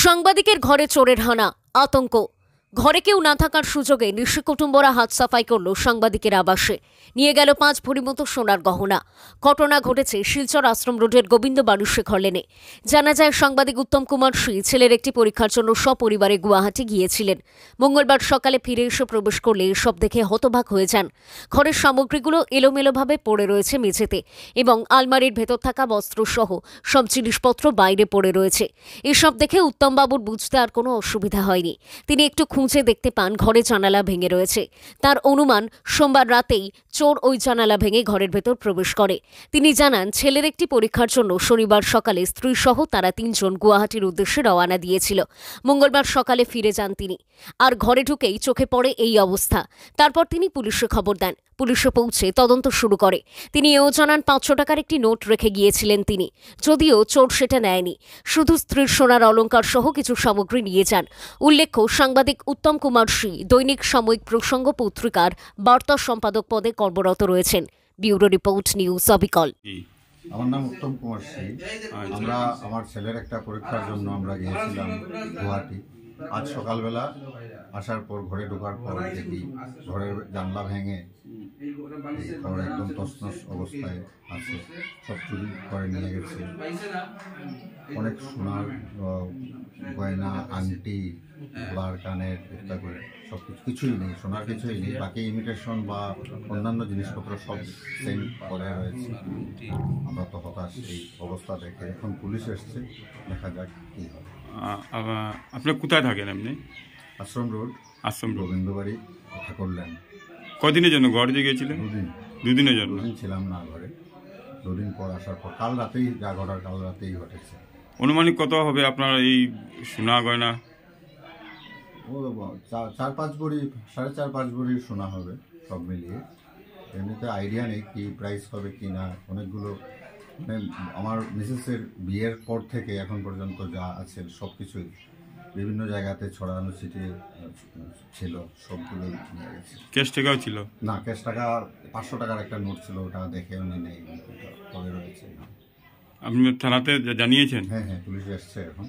সাংবাদিকের ঘরে চোরের হানা, আতঙ্ক। ঘরে কেউ না থাকার সুযোগে নিঃস্ব কুটুম্বরা হাত সাফাই করল সাংবাদিকের আবাসে। নিয়ে গেল 5 ভরি মতো সোনার গহনা। ঘটনা ঘটেছে শিলচর আশ্রম রোডের গোবিন্দ বালুশেখর লেনে। জানা যায়, সাংবাদিক উত্তম কুমার সিং ছেলের একটি পরীক্ষার জন্য সপরিবারে গুয়াহাটি গিয়েছিলেন। মঙ্গলবার সকালে ফিরে এসে প্রবেশ করলে এসব দেখে হতবাক হয়ে যান। ঘরের সামগ্রীগুলো এলোমেলোভাবে পড়ে রয়েছে মেঝেতে এবং আলমারির ভেতর থাকা বস্ত্রসহ সব জিনিসপত্র বাইরে পড়ে রয়েছে। এসব দেখে উত্তমবাবুর বুঝতে আর কোনো অসুবিধা হয়নি। তিনি একটু খুঁজে দেখতে পান ঘরে জানালা ভেঙে রয়েছে। তার অনুমান, সোমবার রাতেই চোর ওই জানালা ভেঙে ঘরের ভেতর প্রবেশ করে। তিনি জানান, ছেলের একটি পরীক্ষার জন্য শনিবার সকালে স্ত্রীসহ তারা 3 জন গুয়াহাটির উদ্দেশ্যে রওনা দিয়েছিল। মঙ্গলবার সকালে ফিরে যান তিনি। আর ঘরে ঢুকেই চোখে পড়ে এই অবস্থা। তারপর তিনি পুলিশে খবর দেন। পুলিশে পৌঁছে তদন্ত শুরু করে। তিনি এও জানান, 500 টাকার একটি নোট রেখে গিয়েছিলেন তিনি, যদিও চোর সেটা নেয়নি। শুধু স্ত্রীর সোনার অলংকার সহ কিছু সামগ্রী নিয়ে যান। উল্লেখ্য, সাংবাদিক উত্তম কুমার সিং দৈনিক সাময়িক প্রসঙ্গ পত্রিকার বার্তা সম্পাদক পদে কর্মরত রয়েছেন। ব্যুরো রিপোর্ট, নিউজ অবিকল। আমার নাম উত্তম কুমার সিং। আমরা আমার ছেলের একটা পরীক্ষার জন্য আমরা গিয়েছিলাম গুয়াহাটি। আজ সকালবেলা আসার পর ঘরে ঢোকার পর দেখি ঘরের জানলা ভেঙে ঘর একদম তছনছ অবস্থায় আছে। সব চুরি করে নিয়ে গেছে। অনেক সোনার গয়না, আংটি, গলার, কানের ইত্যাদি সব কিছুই নেই, সোনার কিছুই নেই। বাকি ইমিটেশন বা অন্যান্য জিনিসপত্র সব সেম করে রয়েছে। আমরা তো হতাশ এই অবস্থা দেখে। এখন পুলিশ এসছে, দেখা যাক কী হয়। আপনি কোথায় থাকেন? আপনি আশ্রম রোড, গোবিন্দবাড়ি, ঠাকুরল্যান। কদিনের জন্য ঘরে গিয়েছিলেন? 2 দিন। 2 দিনের জন্য? 2 দিন ছিলাম না ঘরে। 2 দিন পর আসার পর কাল রাতেই যা ঘটার কাল রাতেই ঘটেছে। অনুমানিক কত হবে আপনার এই সোনা গয়না? ও 4-5 ভরি, 4.5-5 ভরির সোনা হবে সব মিলিয়ে। এমনিতে আইডিয়া নেই কি প্রাইস হবে কি না। অনেকগুলো মানে আমার মিসেসের বিয়ের পর থেকে এখন পর্যন্ত যা আছে সব কিছুই বিভিন্ন জায়গাতে ছড়ানো ছিটিয়ে ছিল, সবগুলোই নিয়ে গেছে। ক্যাশ টাকাও ছিল? না, ক্যাশ টাকা 500 টাকার একটা নোট ছিল, ওটা দেখে উনি নেই, পরে রয়েছে। আপনি থানাতে জানিয়েছেন? হ্যাঁ, পুলিশ এসছে এখন।